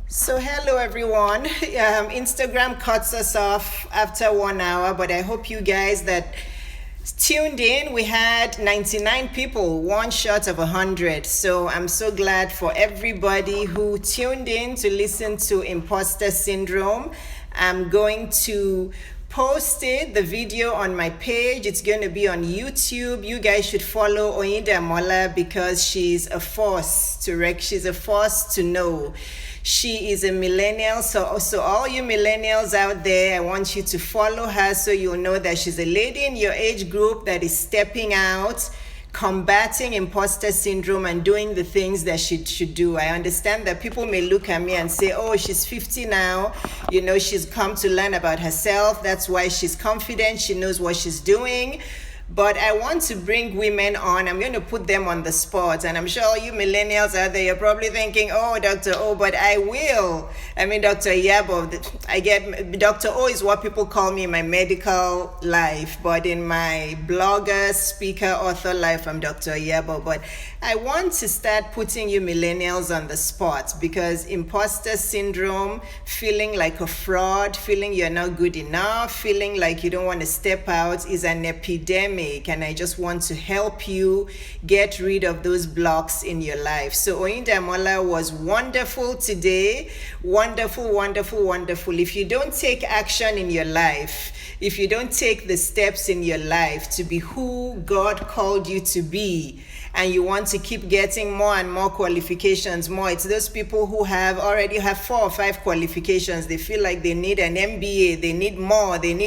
So, hello everyone. Instagram cuts us off after 1 hour, but I hope you guys that tuned in. We had 99 people, one short of 100. So, I'm so glad for everybody who tuned in to listen to Imposter Syndrome. I'm going to posted the video on my page. It's going to be on YouTube. You guys should follow Oyinda Mola because she's a force to wreck. She's a force to know. She is a millennial. So all you millennials out there, I want you to follow her so you'll know that she's a lady in your age group that is stepping out, combating imposter syndrome and doing the things that she should do. I understand that people may look at me and say, oh, she's 50 now. She's come to learn about herself. That's why she's confident. She knows what she's doing. But I want to bring women on. I'm going to put them on the spot. And I'm sure all you millennials out there, you're probably thinking, oh, Dr. O, but I will. I mean, Dr. Yabo, Dr. O is what people call me in my medical life. But in my blogger, speaker, author life, I'm Dr. Yabo. But I want to start putting you millennials on the spot because imposter syndrome, feeling like a fraud, feeling you're not good enough, feeling like you don't want to step out is an epidemic. And I just want to help you get rid of those blocks in your life. So Oyinda Mola was wonderful today. Wonderful, wonderful, wonderful. If you don't take action in your life, if you don't take the steps in your life to be who God called you to be, and you want to keep getting more and more qualifications, it's those people who already have 4 or 5 qualifications. They feel like they need an MBA, they need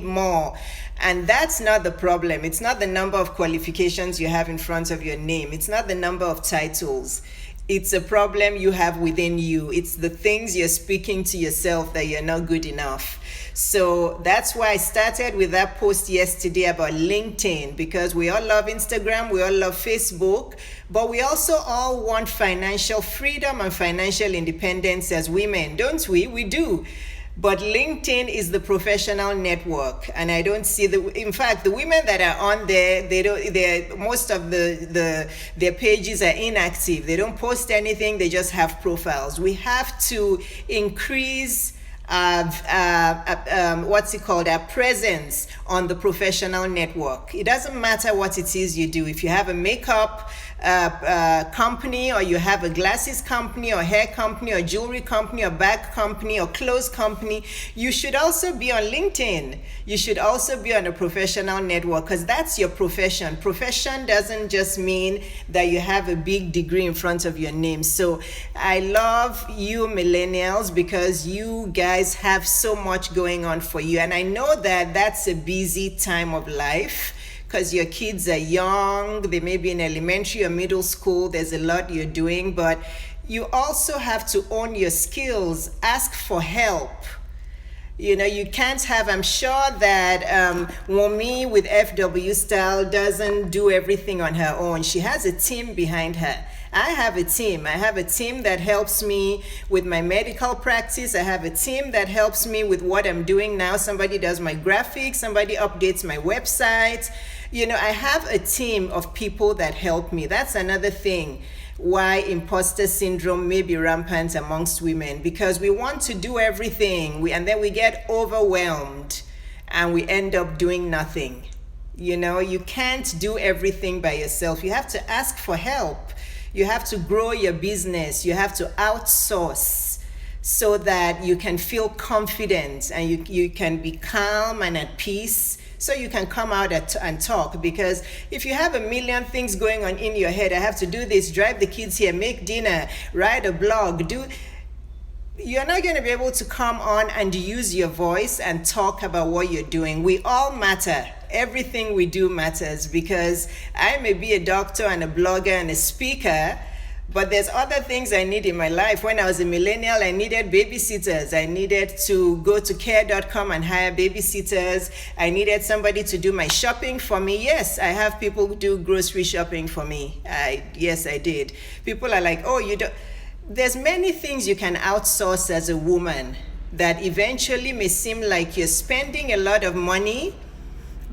more. And that's not the problem. It's not the number of qualifications you have in front of your name. It's not the number of titles. It's a problem you have within you. It's the things you're speaking to yourself that you're not good enough. So that's why I started with that post yesterday about LinkedIn, because we all love Instagram, we all love Facebook, but we also all want financial freedom and financial independence as women, don't we? We do. But LinkedIn is the professional network, and I don't see in fact, the women that are on there, most of their pages are inactive. They don't post anything, they just have profiles. We have to increase our presence on the professional network. It doesn't matter what it is you do. If you have a makeup company, or you have a glasses company, or hair company, or jewelry company, or bag company, or clothes company, you should also be on LinkedIn. You should also be on a professional network, because that's your profession. Profession doesn't just mean that you have a big degree in front of your name. So I love you millennials because you guys have so much going on for you. And I know that that's a busy time of life, because your kids are young, they may be in elementary or middle school, there's a lot you're doing, but you also have to own your skills, ask for help. You can't have, I'm sure that Wumi with FW Style doesn't do everything on her own. She has a team behind her. I have a team. I have a team that helps me with my medical practice. I have a team that helps me with what I'm doing now. Somebody does my graphics, somebody updates my website. I have a team of people that help me. That's another thing why imposter syndrome may be rampant amongst women, because we want to do everything and then we get overwhelmed and we end up doing nothing. You can't do everything by yourself. You have to ask for help. You have to grow your business. You have to outsource so that you can feel confident and you can be calm and at peace, so you can come out and talk. Because if you have a million things going on in your head, I have to do this, drive the kids here, make dinner, write a blog, you're not going to be able to come on and use your voice and talk about what you're doing. We all matter. Everything we do matters, because I may be a doctor and a blogger and a speaker, but there's other things I need in my life. When I was a millennial, I needed babysitters. I needed to go to care.com and hire babysitters. I needed somebody to do my shopping for me. Yes, I have people who do grocery shopping for me. Yes, I did. People are like, oh, you don't. There's many things you can outsource as a woman that eventually may seem like you're spending a lot of money,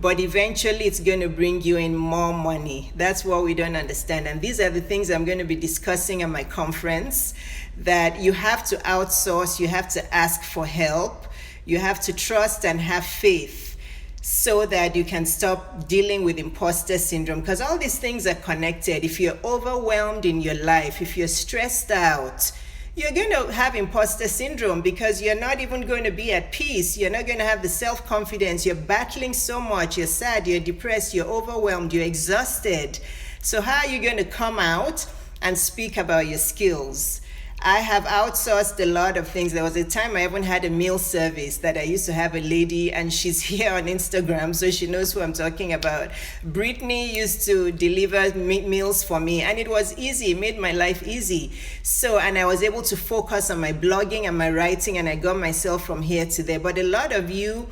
but eventually it's going to bring you in more money. That's what we don't understand. And these are the things I'm going to be discussing at my conference, that you have to outsource, you have to ask for help, you have to trust and have faith so that you can stop dealing with imposter syndrome, because all these things are connected. If you're overwhelmed in your life, if you're stressed out, you're going to have imposter syndrome, because you're not even going to be at peace. You're not going to have the self-confidence. You're battling so much. You're sad, you're depressed, you're overwhelmed, you're exhausted. So how are you going to come out and speak about your skills? I have outsourced a lot of things. There was a time I even had a meal service that I used to have a lady, and she's here on Instagram, so she knows who I'm talking about. Brittany used to deliver meals for me, and it was easy. It made my life easy. So, and I was able to focus on my blogging and my writing, and I got myself from here to there. But a lot of you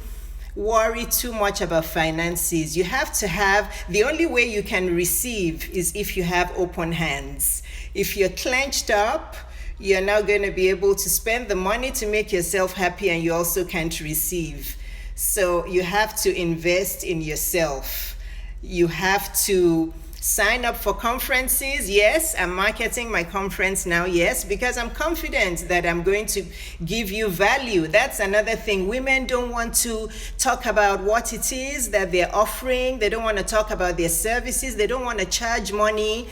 worry too much about finances. You have to have, the only way you can receive is if you have open hands. If you're clenched up, you're not going to be able to spend the money to make yourself happy, and you also can't receive. So you have to invest in yourself. You have to sign up for conferences. Yes, I'm marketing my conference now. Yes, because I'm confident that I'm going to give you value. That's another thing. Women don't want to talk about what it is that they're offering. They don't want to talk about their services. They don't want to charge money.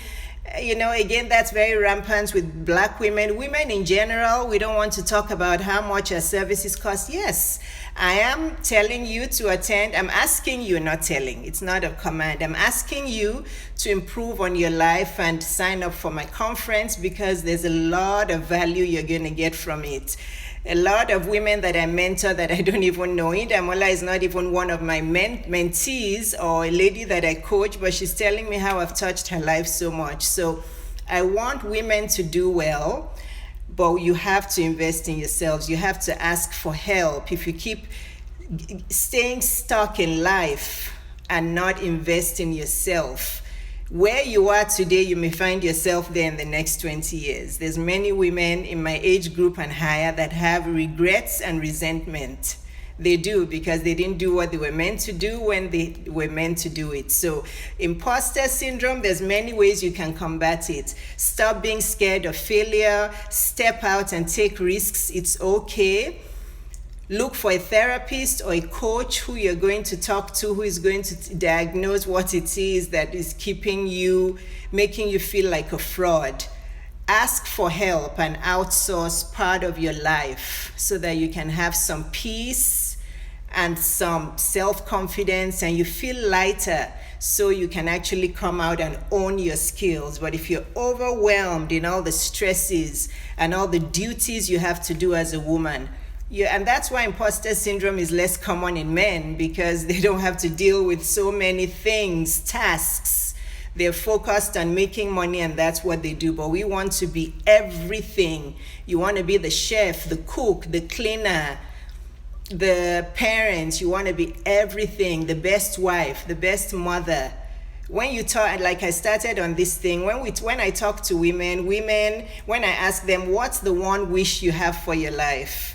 Again, that's very rampant with Black women. Women in general, we don't want to talk about how much our services cost. Yes, I am telling you to attend. I'm asking you, not telling. It's not a command. I'm asking you to improve on your life and sign up for my conference, because there's a lot of value you're going to get from it. A lot of women that I mentor that I don't even know. Indamola is not even one of my mentees or a lady that I coach, but she's telling me how I've touched her life so much. So I want women to do well, but you have to invest in yourselves. You have to ask for help. If you keep staying stuck in life and not invest in yourself, where you are today, you may find yourself there in the next 20 years. There's many women in my age group and higher that have regrets and resentment. They do, because they didn't do what they were meant to do when they were meant to do it. So imposter syndrome, there's many ways you can combat it. Stop being scared of failure. Step out and take risks. It's okay. Look for a therapist or a coach who you're going to talk to, who is going to diagnose what it is that is making you feel like a fraud. Ask for help and outsource part of your life so that you can have some peace and some self-confidence, and you feel lighter, so you can actually come out and own your skills. But if you're overwhelmed in all the stresses and all the duties you have to do as a woman, and that's why imposter syndrome is less common in men, because they don't have to deal with so many things, tasks. They're focused on making money, and that's what they do. But we want to be everything. You want to be the chef, the cook, the cleaner, the parent. You want to be everything, the best wife, the best mother. When you talk, like I started on this thing, when I talk to women, when I ask them, what's the one wish you have for your life?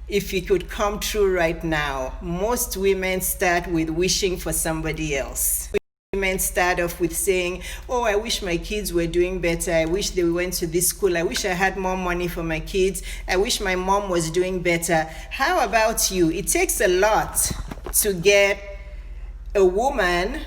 If it could come true right now, most women start with wishing for somebody else. Women start off with saying, oh, I wish my kids were doing better. I wish they went to this school. I wish I had more money for my kids. I wish my mom was doing better. How about you? It takes a lot to get a woman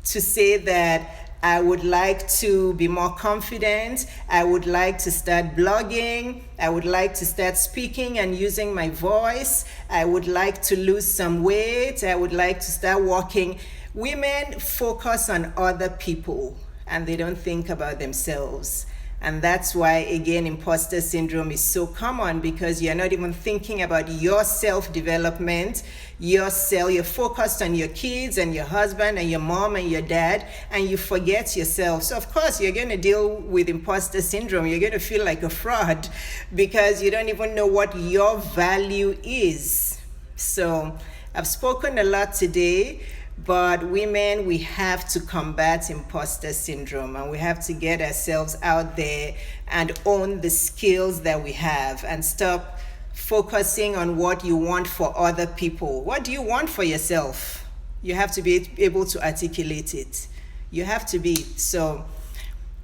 to say that, I would like to be more confident. I would like to start blogging. I would like to start speaking and using my voice. I would like to lose some weight. I would like to start walking. Women focus on other people and they don't think about themselves. And that's why, again, imposter syndrome is so common, because you're not even thinking about your self-development, yourself. You're focused on your kids and your husband and your mom and your dad, and you forget yourself. So, of course, you're going to deal with imposter syndrome. You're going to feel like a fraud because you don't even know what your value is. So, I've spoken a lot today. But women, we have to combat imposter syndrome, and we have to get ourselves out there and own the skills that we have and stop focusing on what you want for other people. What do you want for yourself? You have to be able to articulate it. You have to be. So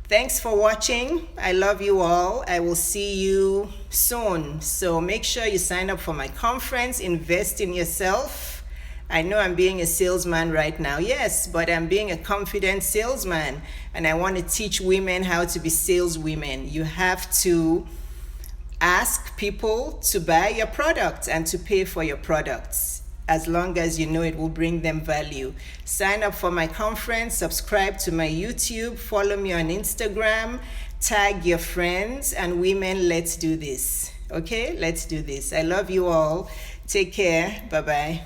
thanks for watching. I love you all. I will see you soon. So make sure you sign up for my conference, Invest in Yourself. I know I'm being a salesman right now, yes, but I'm being a confident salesman, and I want to teach women how to be saleswomen. You have to ask people to buy your product and to pay for your products, as long as you know it will bring them value. Sign up for my conference, subscribe to my YouTube, follow me on Instagram, tag your friends, and women, let's do this. Okay, let's do this. I love you all. Take care. Bye-bye.